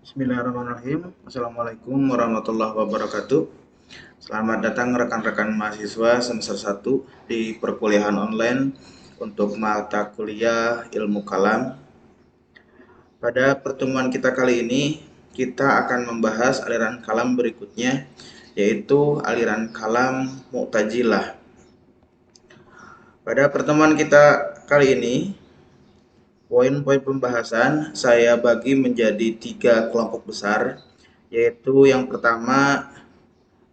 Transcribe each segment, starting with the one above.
Bismillahirrahmanirrahim. Assalamualaikum warahmatullahi wabarakatuh. Selamat datang rekan-rekan mahasiswa semester 1 di perkuliahan online untuk mata kuliah Ilmu Kalam. Pada pertemuan kita kali ini, kita akan membahas aliran kalam berikutnya, yaitu aliran kalam Mu'tazilah. Pada pertemuan kita kali ini, poin-poin pembahasan saya bagi menjadi 3 kelompok besar, yaitu yang pertama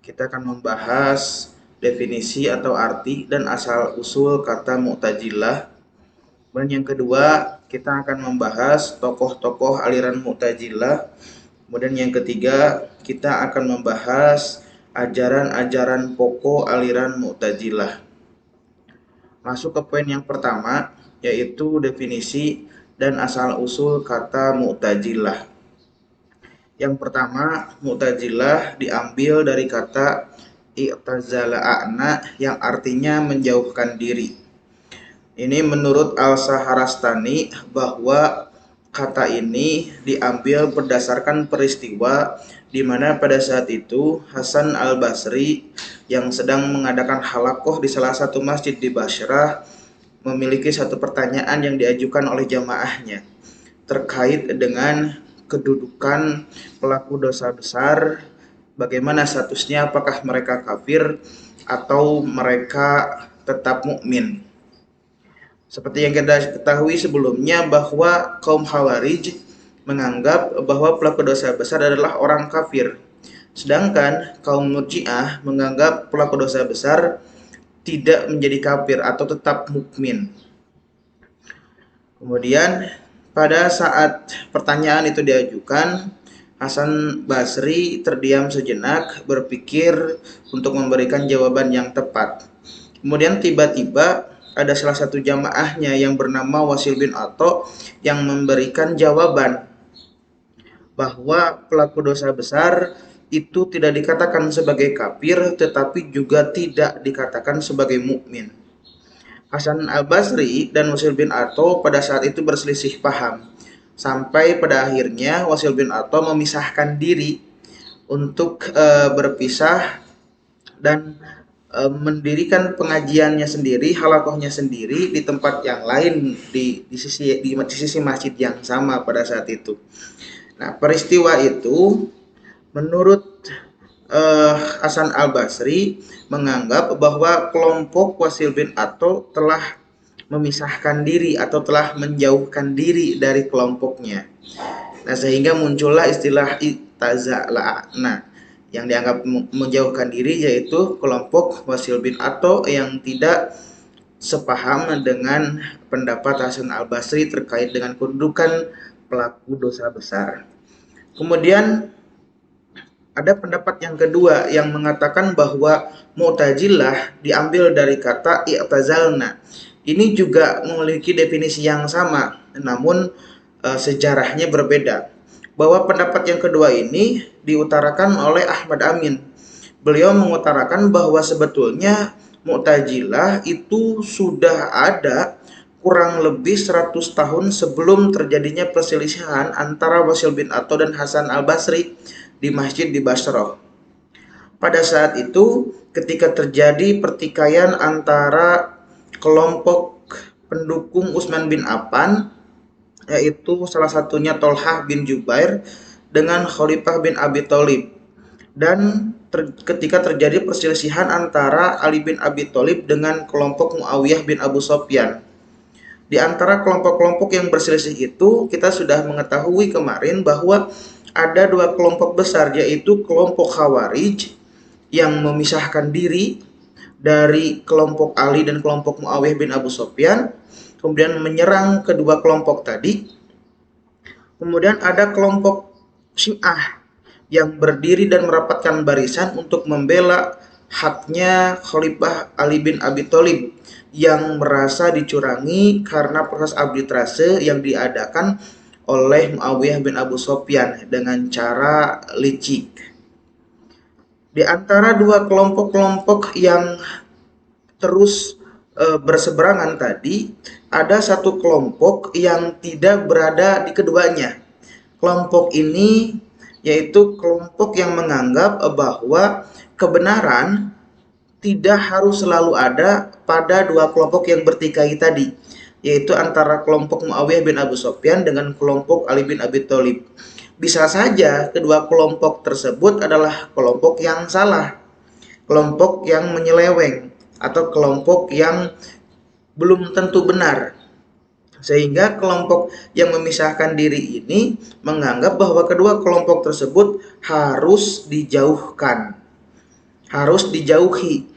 kita akan membahas definisi atau arti dan asal-usul kata Mu'tazilah. Dan yang kedua, kita akan membahas tokoh-tokoh aliran Mu'tazilah. Kemudian yang ketiga, kita akan membahas ajaran-ajaran pokok aliran Mu'tazilah. Masuk ke poin yang pertama, yaitu definisi dan asal-usul kata Mu'tazilah. Yang pertama, Mu'tazilah diambil dari kata i'tazala'na yang artinya menjauhkan diri. Ini menurut Al-Saharastani bahwa kata ini diambil berdasarkan peristiwa di mana pada saat itu Hasan Al-Basri yang sedang mengadakan halakoh di salah satu masjid di Basrah memiliki satu pertanyaan yang diajukan oleh jamaahnya terkait dengan kedudukan pelaku dosa besar, bagaimana statusnya, apakah mereka kafir atau mereka tetap mukmin. Seperti yang kita ketahui sebelumnya bahwa kaum Khawarij menganggap bahwa pelaku dosa besar adalah orang kafir. Sedangkan kaum Murji'ah menganggap pelaku dosa besar tidak menjadi kafir atau tetap mukmin. Kemudian pada saat pertanyaan itu diajukan, Hasan Basri terdiam sejenak berpikir untuk memberikan jawaban yang tepat. Kemudian tiba-tiba ada salah satu jamaahnya yang bernama Wasil bin Atha yang memberikan jawaban bahwa pelaku dosa besar itu tidak dikatakan sebagai kafir tetapi juga tidak dikatakan sebagai mukmin. Hasan Al-Basri dan Wasil bin Atha pada saat itu berselisih paham. Sampai pada akhirnya Wasil bin Atha memisahkan diri untuk berpisah dan mendirikan pengajiannya sendiri, halakohnya sendiri di tempat yang lain di sisi masjid yang sama pada saat itu. Nah, peristiwa itu menurut Hasan Al-Basri menganggap bahwa kelompok Wasil bin Atha telah memisahkan diri atau telah menjauhkan diri dari kelompoknya. Nah, sehingga muncullah istilah i'tazala'na yang dianggap menjauhkan diri, yaitu kelompok Wasil bin Atha yang tidak sepaham dengan pendapat Hasan Al-Basri terkait dengan kedudukan pelaku dosa besar. Kemudian ada pendapat yang kedua yang mengatakan bahwa Mu'tazilah diambil dari kata i'tazalna. Ini juga memiliki definisi yang sama, namun sejarahnya berbeda. Bahwa pendapat yang kedua ini diutarakan oleh Ahmad Amin. Beliau mengutarakan bahwa sebetulnya Mu'tazilah itu sudah ada kurang lebih 100 tahun sebelum terjadinya perselisihan antara Wasil bin Atha dan Hasan Al-Basri di masjid di Basrah. Pada saat itu, ketika terjadi pertikaian antara kelompok pendukung Utsman bin Affan, yaitu salah satunya Tolhah bin Jubair dengan Khalifah bin Abi Thalib, dan ketika terjadi perselisihan antara Ali bin Abi Thalib dengan kelompok Muawiyah bin Abu Sufyan. Di antara kelompok-kelompok yang berselisih itu, kita sudah mengetahui kemarin bahwa ada dua kelompok besar, yaitu kelompok Khawarij yang memisahkan diri dari kelompok Ali dan kelompok Muawiyah bin Abu Sufyan, kemudian menyerang kedua kelompok tadi. Kemudian ada kelompok Syiah yang berdiri dan merapatkan barisan untuk membela haknya Khalifah Ali bin Abi Thalib yang merasa dicurangi karena proses arbitrase yang diadakan oleh Muawiyah bin Abu Sufyan dengan cara licik. Di antara dua kelompok-kelompok yang terus berseberangan tadi, ada satu kelompok yang tidak berada di keduanya. Kelompok ini yaitu kelompok yang menganggap bahwa kebenaran tidak harus selalu ada pada dua kelompok yang bertikai tadi, yaitu antara kelompok Muawiyah bin Abu Sufyan dengan kelompok Ali bin Abi Thalib. Bisa saja kedua kelompok tersebut adalah kelompok yang salah, kelompok yang menyeleweng, atau kelompok yang belum tentu benar. Sehingga kelompok yang memisahkan diri ini menganggap bahwa kedua kelompok tersebut harus dijauhkan, harus dijauhi,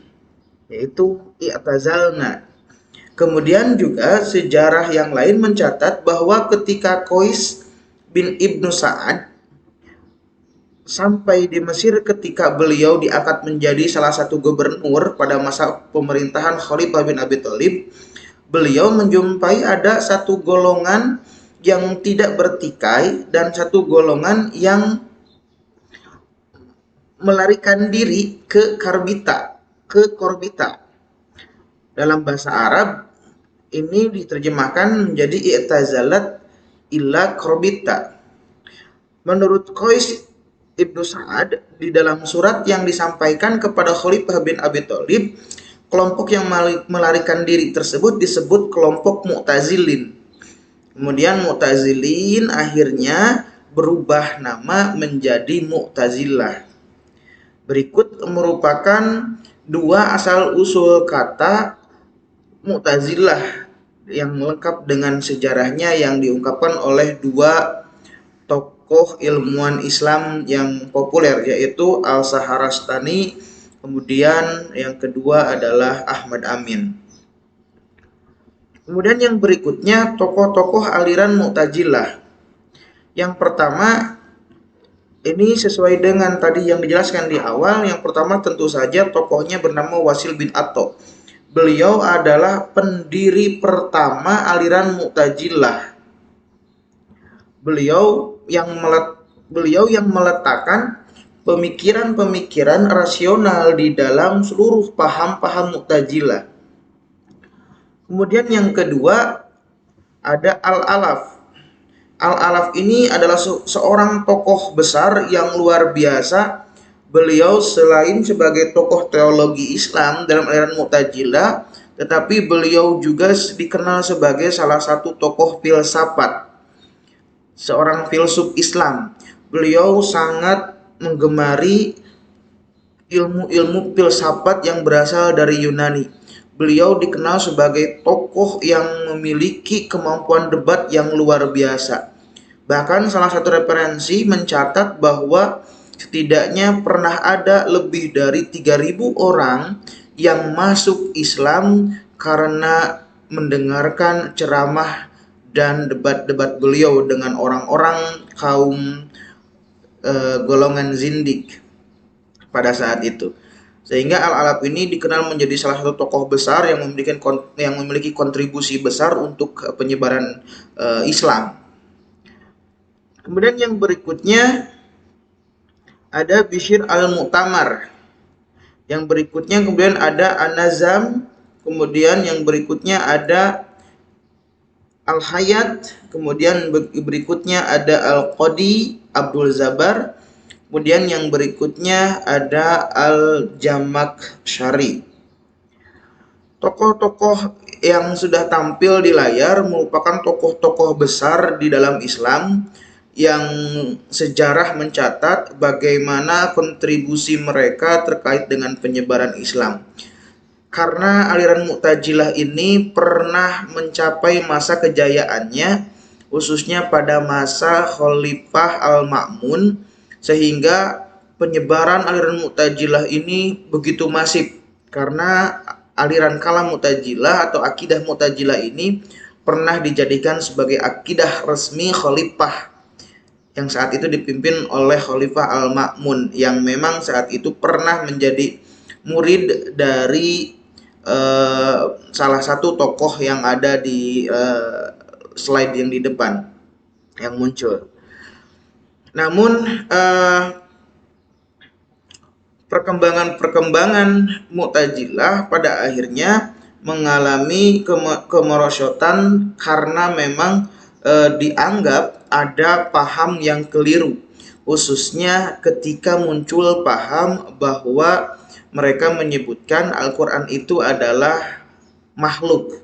yaitu i'tazalna. Kemudian juga sejarah yang lain mencatat bahwa ketika Qais bin Ibnu Sa'ad sampai di Mesir ketika beliau diangkat menjadi salah satu gubernur pada masa pemerintahan Khalifah bin Abi Thalib, beliau menjumpai ada satu golongan yang tidak bertikai dan satu golongan yang melarikan diri ke Korbita. Dalam bahasa Arab ini diterjemahkan menjadi i'tazalat illa Korbita. Menurut Qais Ibnu Sa'ad, di dalam surat yang disampaikan kepada Khalifah bin Abi Thalib, kelompok yang melarikan diri tersebut disebut kelompok Mu'tazilin. Kemudian Mu'tazilin akhirnya berubah nama menjadi Mu'tazilah. Berikut merupakan dua asal-usul kata Mu'tazilah yang lengkap dengan sejarahnya yang diungkapkan oleh dua tokoh ilmuwan Islam yang populer, yaitu Al-Saharastani, kemudian yang kedua adalah Ahmad Amin. Kemudian yang berikutnya tokoh-tokoh aliran Mu'tazilah. Yang pertama, ini sesuai dengan tadi yang dijelaskan di awal. Yang pertama tentu saja tokohnya bernama Wasil bin Atha. Beliau adalah pendiri pertama aliran Mu'tazilah. Beliau yang meletakkan pemikiran-pemikiran rasional di dalam seluruh paham-paham Mu'tazilah. Kemudian yang kedua ada Al-Alaf. Al-Alaf ini adalah seorang tokoh besar yang luar biasa. Beliau selain sebagai tokoh teologi Islam dalam aliran Mu'tazilah, tetapi beliau juga dikenal sebagai salah satu tokoh filsafat, seorang filsuf Islam. Beliau sangat menggemari ilmu-ilmu filsafat yang berasal dari Yunani. Beliau dikenal sebagai tokoh yang memiliki kemampuan debat yang luar biasa. Bahkan salah satu referensi mencatat bahwa setidaknya pernah ada lebih dari 3.000 orang yang masuk Islam karena mendengarkan ceramah dan debat-debat beliau dengan orang-orang kaum golongan zindik pada saat itu. Sehingga Al-Alaf ini dikenal menjadi salah satu tokoh besar yang memiliki kontribusi besar untuk penyebaran Islam. Kemudian yang berikutnya ada Bishr al-Mu'tamar. Yang berikutnya kemudian ada An-Nazam. Kemudian yang berikutnya ada Al-Hayat. Kemudian berikutnya ada Al-Qadi Abdul Zabar. Kemudian yang berikutnya ada Al-Jamaksyari. Tokoh-tokoh yang sudah tampil di layar merupakan tokoh-tokoh besar di dalam Islam yang sejarah mencatat bagaimana kontribusi mereka terkait dengan penyebaran Islam. Karena aliran Mu'tazilah ini pernah mencapai masa kejayaannya, khususnya pada masa Khalifah Al-Ma'mun, sehingga penyebaran aliran Mu'tazilah ini begitu masif. Karena aliran kalam Mu'tazilah atau akidah Mu'tazilah ini pernah dijadikan sebagai akidah resmi Khalifah yang saat itu dipimpin oleh Khalifah Al-Ma'mun, yang memang saat itu pernah menjadi murid dari salah satu tokoh yang ada di slide yang di depan yang muncul. Namun perkembangan Mu'tazilah pada akhirnya mengalami kemerosotan karena memang dianggap ada paham yang keliru, khususnya ketika muncul paham bahwa mereka menyebutkan Al-Quran itu adalah makhluk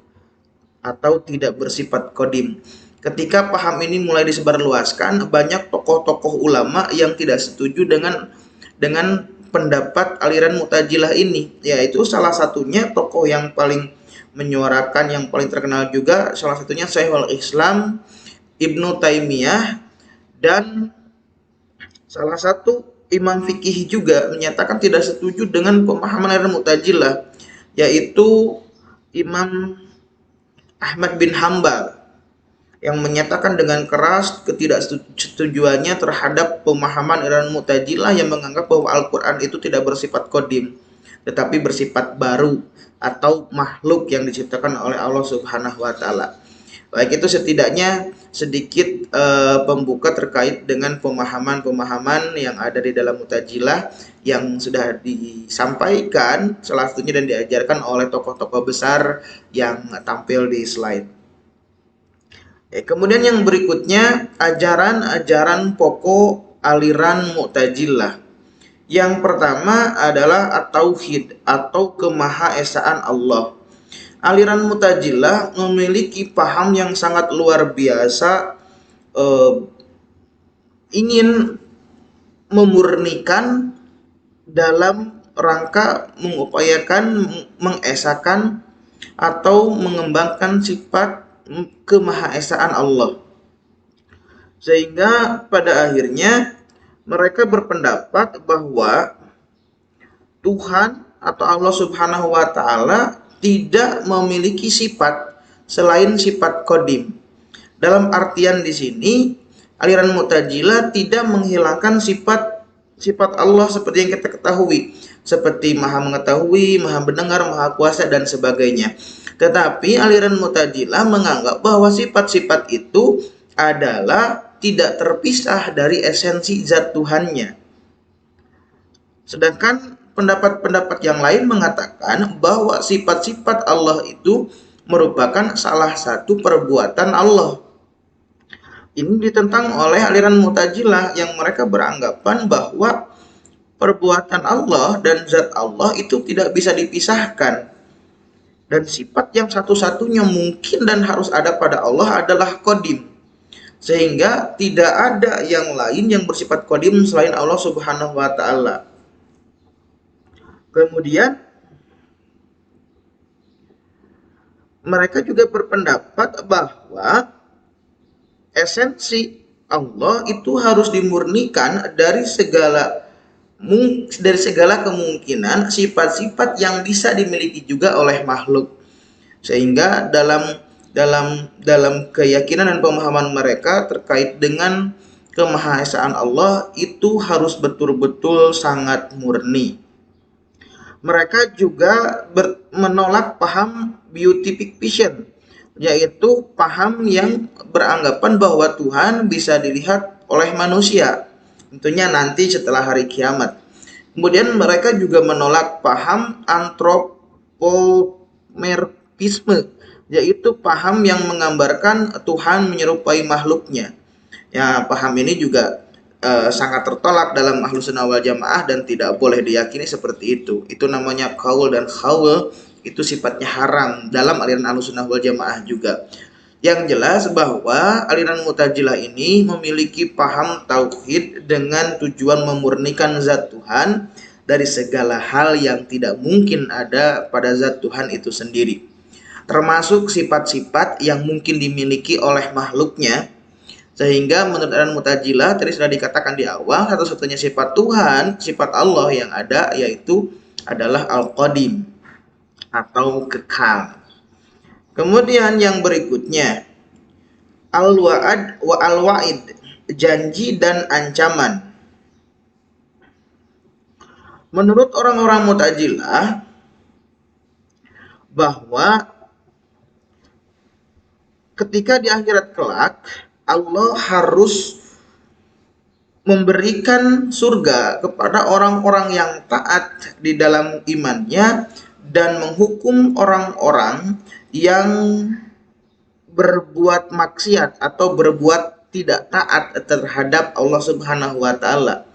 atau tidak bersifat kodim. Ketika paham ini mulai disebarluaskan, banyak tokoh-tokoh ulama yang tidak setuju dengan pendapat aliran Mu'tazilah ini, yaitu salah satunya tokoh yang paling menyuarakan, yang paling terkenal juga, salah satunya Syekhul Islam Ibnu Taimiyah, dan salah satu imam fikih juga menyatakan tidak setuju dengan pemahaman aliran Mu'tazilah, yaitu Imam Ahmad bin Hambal, yang menyatakan dengan keras ketidaksetujuannya terhadap pemahaman aliran Mu'tazilah yang menganggap bahwa Al-Quran itu tidak bersifat kodim, tetapi bersifat baru atau makhluk yang diciptakan oleh Allah Subhanahu wa Ta'ala. Baik, itu setidaknya sedikit pembuka terkait dengan pemahaman-pemahaman yang ada di dalam Mu'tazilah yang sudah disampaikan salah satunya dan diajarkan oleh tokoh-tokoh besar yang tampil di slide. Kemudian yang berikutnya, ajaran-ajaran pokok aliran Mu'tazilah. Yang pertama adalah at-tauhid atau kemahaesaan Allah. Aliran Mu'tazilah memiliki paham yang sangat luar biasa, ingin memurnikan dalam rangka mengupayakan mengesahkan atau mengembangkan sifat kemahaesaan Allah. Sehingga pada akhirnya mereka berpendapat bahwa Tuhan atau Allah Subhanahu wa Ta'ala tidak memiliki sifat selain sifat qadim. Dalam artian di sini, aliran Mu'tazilah tidak menghilangkan sifat Allah seperti yang kita ketahui, seperti Maha mengetahui, Maha mendengar, Maha kuasa dan sebagainya. Tetapi aliran Mu'tazilah menganggap bahwa sifat-sifat itu adalah tidak terpisah dari esensi zat Tuhannya. Sedangkan pendapat-pendapat yang lain mengatakan bahwa sifat-sifat Allah itu merupakan salah satu perbuatan Allah. Ini ditentang oleh aliran Mu'tazilah yang mereka beranggapan bahwa perbuatan Allah dan zat Allah itu tidak bisa dipisahkan. Dan sifat yang satu-satunya mungkin dan harus ada pada Allah adalah qadim. Sehingga tidak ada yang lain yang bersifat qadim selain Allah Subhanahu wa Ta'ala. Kemudian mereka juga berpendapat bahwa esensi Allah itu harus dimurnikan dari segala kemungkinan sifat-sifat yang bisa dimiliki juga oleh makhluk. Sehingga dalam keyakinan dan pemahaman mereka terkait dengan kemahaesaan Allah itu harus betul-betul sangat murni. Mereka juga menolak paham beatification, yaitu paham yang beranggapan bahwa Tuhan bisa dilihat oleh manusia, tentunya nanti setelah hari kiamat. Kemudian mereka juga menolak paham antropomorfisme, yaitu paham yang menggambarkan Tuhan menyerupai makhluknya. Ya, paham ini juga sangat tertolak dalam Ahlussunnah wal Jamaah dan tidak boleh diyakini seperti itu. Itu namanya qaul, dan qaul itu sifatnya haram dalam aliran Ahlussunnah wal Jamaah juga. Yang jelas bahwa aliran Mu'tazilah ini memiliki paham tauhid dengan tujuan memurnikan zat Tuhan dari segala hal yang tidak mungkin ada pada zat Tuhan itu sendiri, termasuk sifat-sifat yang mungkin dimiliki oleh makhluknya. Sehingga menurut aliran Mu'tazilah, tadi sudah dikatakan di awal, satu-satunya sifat Tuhan, sifat Allah yang ada yaitu adalah Al-Qadim atau kekal. Kemudian yang berikutnya, Al-Wa'ad wa Al-Wa'id, janji dan ancaman. Menurut orang-orang Mu'tazilah bahwa ketika di akhirat kelak Allah harus memberikan surga kepada orang-orang yang taat di dalam imannya dan menghukum orang-orang yang berbuat maksiat atau berbuat tidak taat terhadap Allah Subhanahu wa taala.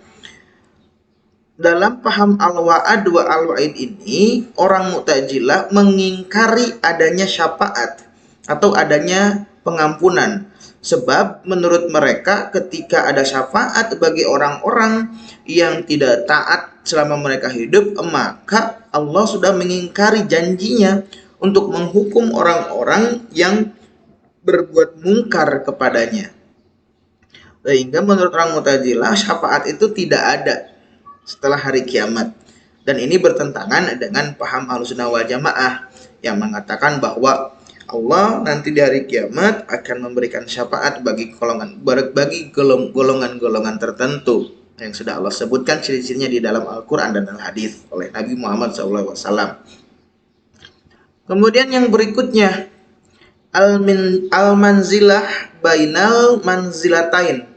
Dalam paham al-wa'ad wa al-wa'id ini, orang Mu'tazilah mengingkari adanya syafaat atau adanya pengampunan. Sebab menurut mereka ketika ada syafaat bagi orang-orang yang tidak taat selama mereka hidup, maka Allah sudah mengingkari janjinya untuk menghukum orang-orang yang berbuat mungkar kepadanya. Sehingga menurut orang Mu'tazilah syafaat itu tidak ada setelah hari kiamat. Dan ini bertentangan dengan paham Ahlussunnah wal Jamaah yang mengatakan bahwa Allah nanti di hari kiamat akan memberikan syafaat bagi golongan-golongan tertentu yang sudah Allah sebutkan ciri-cirinya di dalam Al-Quran dan Al-Hadis oleh Nabi Muhammad SAW. Kemudian yang berikutnya, al-manzilah bainal manzilatain,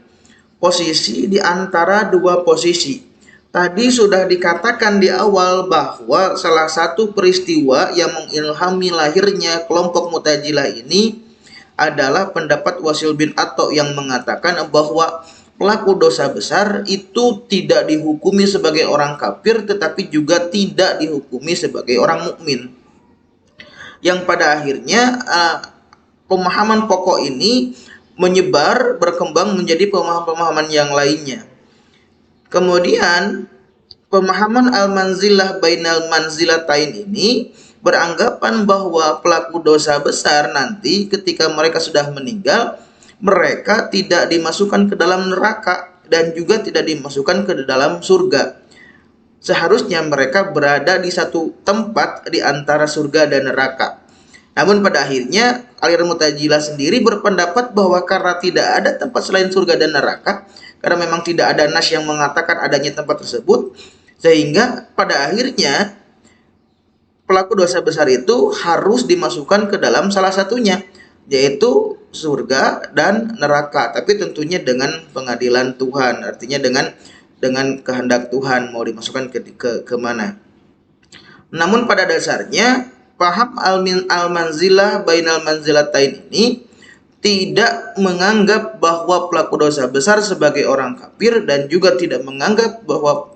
posisi di antara dua posisi. Tadi sudah dikatakan di awal bahwa salah satu peristiwa yang mengilhami lahirnya kelompok Mu'tazilah ini adalah pendapat Wasil bin Atha yang mengatakan bahwa pelaku dosa besar itu tidak dihukumi sebagai orang kafir tetapi juga tidak dihukumi sebagai orang mukmin. Yang pada akhirnya pemahaman pokok ini menyebar, berkembang menjadi pemahaman-pemahaman yang lainnya. Kemudian pemahaman al-manzilah bainal manzilatain ini beranggapan bahwa pelaku dosa besar nanti ketika mereka sudah meninggal, mereka tidak dimasukkan ke dalam neraka dan juga tidak dimasukkan ke dalam surga. Seharusnya mereka berada di satu tempat di antara surga dan neraka. Namun pada akhirnya aliran Mu'tazilah sendiri berpendapat bahwa karena tidak ada tempat selain surga dan neraka, karena memang tidak ada nas yang mengatakan adanya tempat tersebut, sehingga pada akhirnya pelaku dosa besar itu harus dimasukkan ke dalam salah satunya, yaitu surga dan neraka, tapi tentunya dengan pengadilan Tuhan, artinya dengan kehendak Tuhan mau dimasukkan ke mana. Namun pada dasarnya paham al-manzilah bainal manzilatain ini tidak menganggap bahwa pelaku dosa besar sebagai orang kafir dan juga tidak menganggap bahwa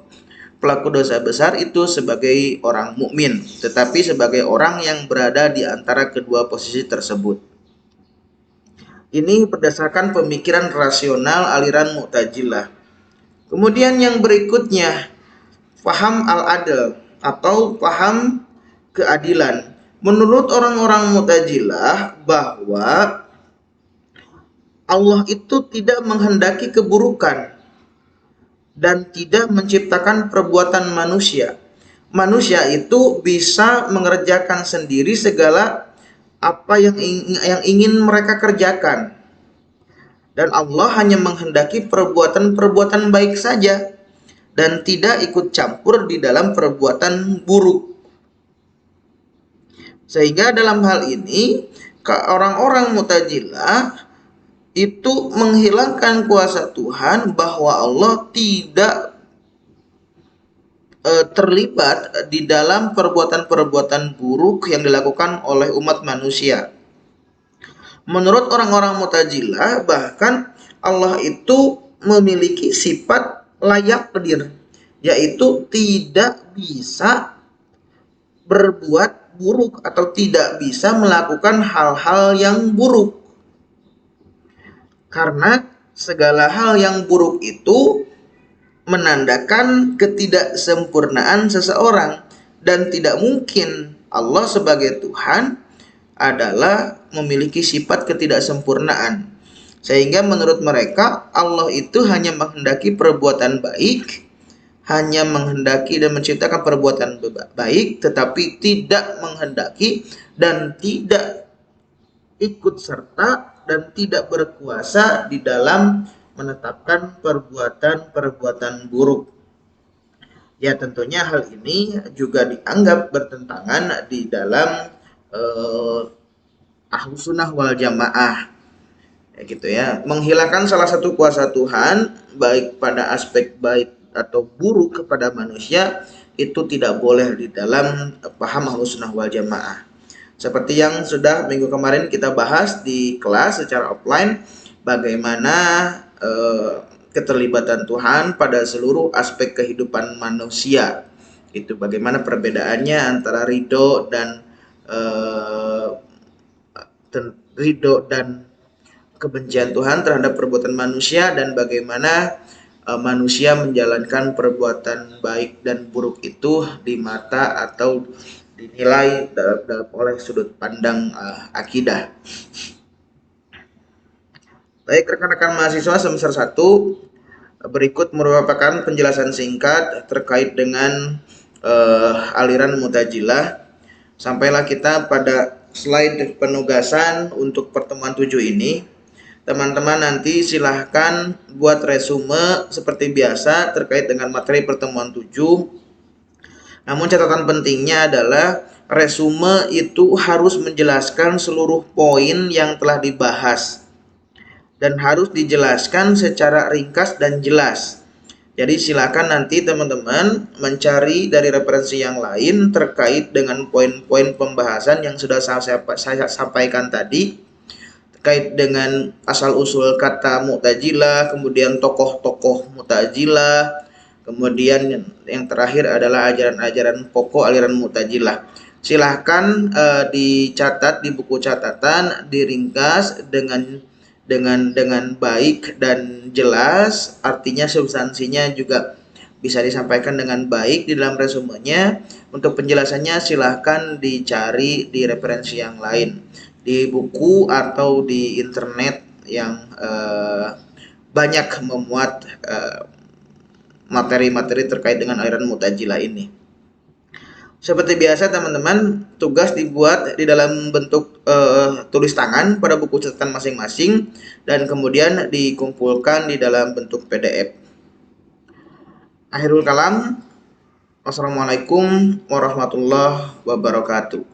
pelaku dosa besar itu sebagai orang mukmin, tetapi sebagai orang yang berada di antara kedua posisi tersebut. Ini berdasarkan pemikiran rasional aliran Mu'tazilah. Kemudian yang berikutnya, paham al-adl atau paham keadilan. Menurut orang-orang Mu'tazilah bahwa Allah itu tidak menghendaki keburukan dan tidak menciptakan perbuatan manusia. Manusia itu bisa mengerjakan sendiri segala apa yang ingin mereka kerjakan. Dan Allah hanya menghendaki perbuatan-perbuatan baik saja dan tidak ikut campur di dalam perbuatan buruk. Sehingga dalam hal ini orang-orang Mu'tazilah itu menghilangkan kuasa Tuhan, bahwa Allah tidak terlibat di dalam perbuatan-perbuatan buruk yang dilakukan oleh umat manusia. Menurut orang-orang Mu'tazilah, bahkan Allah itu memiliki sifat layak qadir, yaitu tidak bisa berbuat buruk atau tidak bisa melakukan hal-hal yang buruk. Karena segala hal yang buruk itu menandakan ketidaksempurnaan seseorang, dan tidak mungkin Allah sebagai Tuhan adalah memiliki sifat ketidaksempurnaan. Sehingga menurut mereka Allah itu hanya menghendaki perbuatan baik, hanya menghendaki dan menciptakan perbuatan baik, tetapi tidak menghendaki dan tidak ikut serta dan tidak berkuasa di dalam menetapkan perbuatan-perbuatan buruk. Ya, tentunya hal ini juga dianggap bertentangan di dalam Ahlussunnah wal Jamaah. Ya gitu ya, menghilangkan salah satu kuasa Tuhan baik pada aspek baik atau buruk kepada manusia itu tidak boleh di dalam paham Ahlussunnah wal Jamaah. Seperti yang sudah minggu kemarin kita bahas di kelas secara offline, bagaimana keterlibatan Tuhan pada seluruh aspek kehidupan manusia. Itu bagaimana perbedaannya antara ridho dan kebencian Tuhan terhadap perbuatan manusia, dan bagaimana manusia menjalankan perbuatan baik dan buruk itu di mata atau dinilai oleh sudut pandang akidah. Baik rekan-rekan mahasiswa semester 1, berikut merupakan penjelasan singkat terkait dengan aliran Mu'tazilah. Sampailah kita pada slide penugasan untuk pertemuan 7 ini. Teman-teman nanti silahkan buat resume seperti biasa terkait dengan materi pertemuan 7. Namun catatan pentingnya adalah resume itu harus menjelaskan seluruh poin yang telah dibahas dan harus dijelaskan secara ringkas dan jelas. Jadi silakan nanti teman-teman mencari dari referensi yang lain terkait dengan poin-poin pembahasan yang sudah saya sampaikan tadi, terkait dengan asal-usul kata Mu'tazilah, kemudian tokoh-tokoh Mu'tazilah, kemudian yang terakhir adalah ajaran-ajaran pokok aliran Mu'tazilah. Silahkan dicatat di buku catatan, diringkas dengan baik dan jelas, artinya substansinya juga bisa disampaikan dengan baik di dalam resumenya. Untuk penjelasannya silahkan dicari di referensi yang lain, di buku atau di internet yang banyak memuat materi-materi terkait dengan aliran Mu'tazilah ini. Seperti biasa teman-teman, tugas dibuat di dalam bentuk tulis tangan pada buku catatan masing-masing dan kemudian dikumpulkan di dalam bentuk PDF. Akhirul kalam, wassalamualaikum warahmatullahi wabarakatuh.